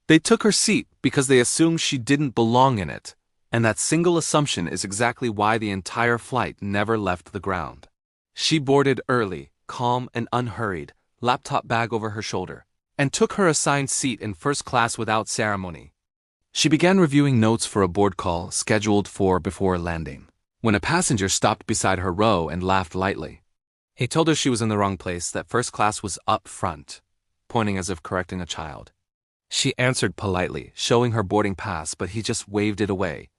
They took her seat because they assumed she didn't belong in it, and that single assumption is exactly why the entire flight never left the ground. She boarded early, calm and unhurried, laptop bag over her shoulder, and took her assigned seat in first class without ceremony. She began reviewing notes for a board call scheduled for before landing, when a passenger stopped beside her row and laughed lightly. He told her she was in the wrong place, that first class was up front, pointing as if correcting a child. She answered politely, showing her boarding pass, but he just waved it away.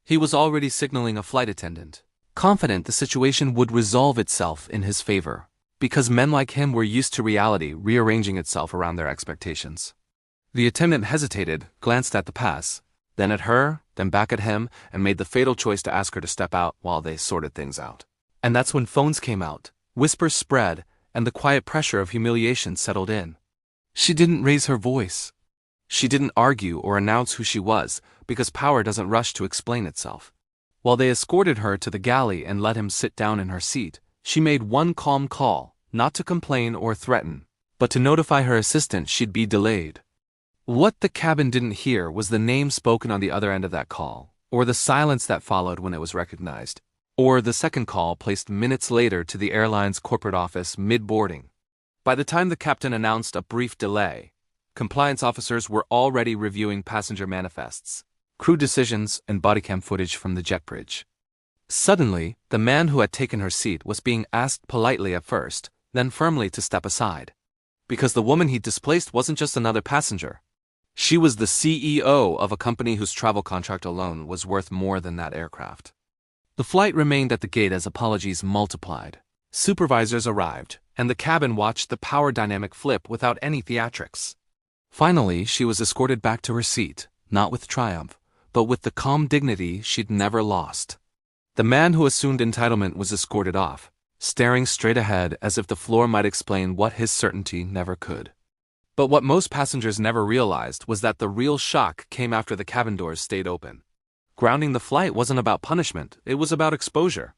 He was already signaling a flight attendant, confident the situation would resolve itself in his favor, because men like him were used to reality rearranging itself around their expectations. The attendant hesitated, glanced at the pass, then at her, then back at him, and made the fatal choice to ask her to step out while they sorted things out. And that's when phones came out, whispers spread, and the quiet pressure of humiliation settled in. She didn't raise her voice. She didn't argue or announce who she was, because power doesn't rush to explain itself. While they escorted her to the galley and let him sit down in her seat, she made one calm call, not to complain or threaten, but to notify her assistant she'd be delayed. What the cabin didn't hear was the name spoken on the other end of that call, or the silence that followed when it was recognized, or the second call placed minutes later to the airline's corporate office mid-boarding. By the time the captain announced a brief delay, compliance officers were already reviewing passenger manifests, crew decisions, and bodycam footage from the jet bridge. Suddenly, the man who had taken her seat was being asked politely at first, then firmly to step aside. Because the woman he displaced wasn't just another passenger. She was the CEO of a company whose travel contract alone was worth more than that aircraft. The flight remained at the gate as apologies multiplied. Supervisors arrived, and the cabin watched the power dynamic flip without any theatrics. Finally, she was escorted back to her seat, not with triumph, but with the calm dignity she'd never lost. The man who assumed entitlement was escorted off, staring straight ahead as if the floor might explain what his certainty never could. But what most passengers never realized was that the real shock came after the cabin doors stayed open. Grounding the flight wasn't about punishment, it was about exposure.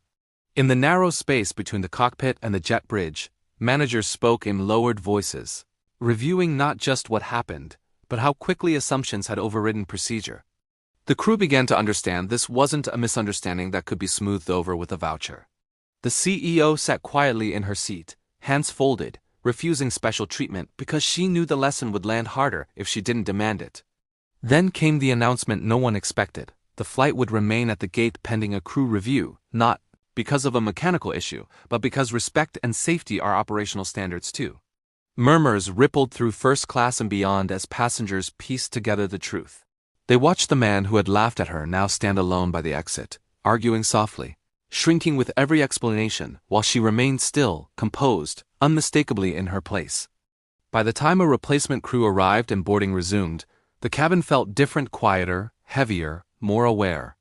In the narrow space between the cockpit and the jet bridge, managers spoke in lowered voices, reviewing not just what happened, but how quickly assumptions had overridden procedure. The crew began to understand this wasn't a misunderstanding that could be smoothed over with a voucher. The CEO sat quietly in her seat, hands folded, refusing special treatment because she knew the lesson would land harder if she didn't demand it. Then came the announcement no one expected. The flight would remain at the gate pending a crew review, not because of a mechanical issue, but because respect and safety are operational standards too. Murmurs rippled through first class and beyond as passengers pieced together the truth. They watched the man who had laughed at her now stand alone by the exit, arguing softly, shrinking with every explanation, while she remained still, composed, unmistakably in her place. By the time a replacement crew arrived and boarding resumed, the cabin felt different, quieter, heavier, more aware.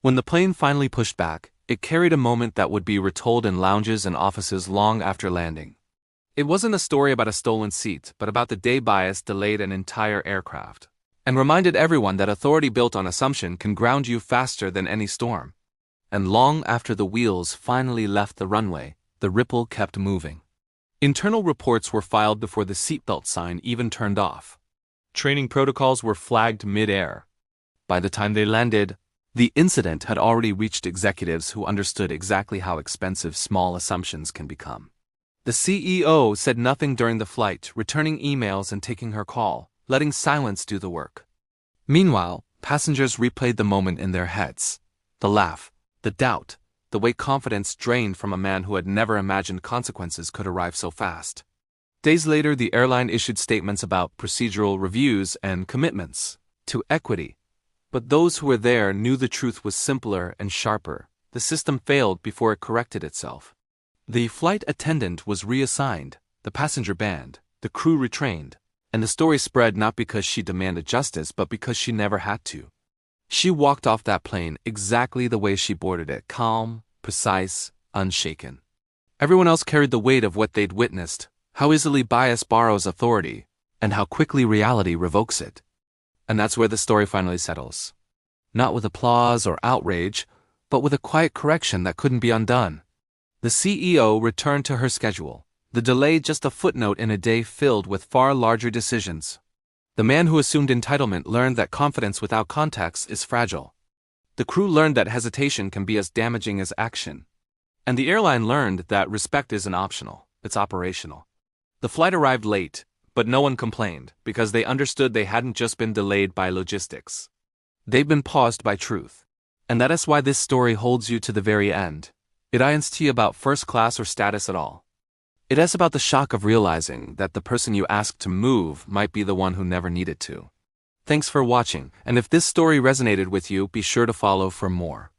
When the plane finally pushed back, it carried a moment that would be retold in lounges and offices long after landing. It wasn't a story about a stolen seat, but about the day bias delayed an entire aircraft, and reminded everyone that authority built on assumption can ground you faster than any storm. And long after the wheels finally left the runway, the ripple kept moving. Internal reports were filed before the seatbelt sign even turned off. Training protocols were flagged mid-air. By the time they landed, the incident had already reached executives who understood exactly how expensive small assumptions can become. The CEO said nothing during the flight, returning emails and taking her call, letting silence do the work. Meanwhile, passengers replayed the moment in their heads. The laugh, the doubt, the way confidence drained from a man who had never imagined consequences could arrive so fast. Days later, the airline issued statements about procedural reviews and commitments to equity. But those who were there knew the truth was simpler and sharper. The system failed before it corrected itself. The flight attendant was reassigned, the passenger banned, the crew retrained, and the story spread not because she demanded justice, but because she never had to. She walked off that plane exactly the way she boarded it, calm, precise, unshaken. Everyone else carried the weight of what they'd witnessed, how easily bias borrows authority, and how quickly reality revokes it. And that's where the story finally settles. Not with applause or outrage, but with a quiet correction that couldn't be undone. The CEO returned to her schedule, the delay just a footnote in a day filled with far larger decisions. The man who assumed entitlement learned that confidence without context is fragile. The crew learned that hesitation can be as damaging as action. And the airline learned that respect isn't optional, it's operational. The flight arrived late, but no one complained, because they understood they hadn't just been delayed by logistics. They've been paused by truth. And that is why this story holds you to the very end. It isn't about first class or status at all. It is about the shock of realizing that the person you asked to move might be the one who never needed to. Thanks for watching, and if this story resonated with you, be sure to follow for more.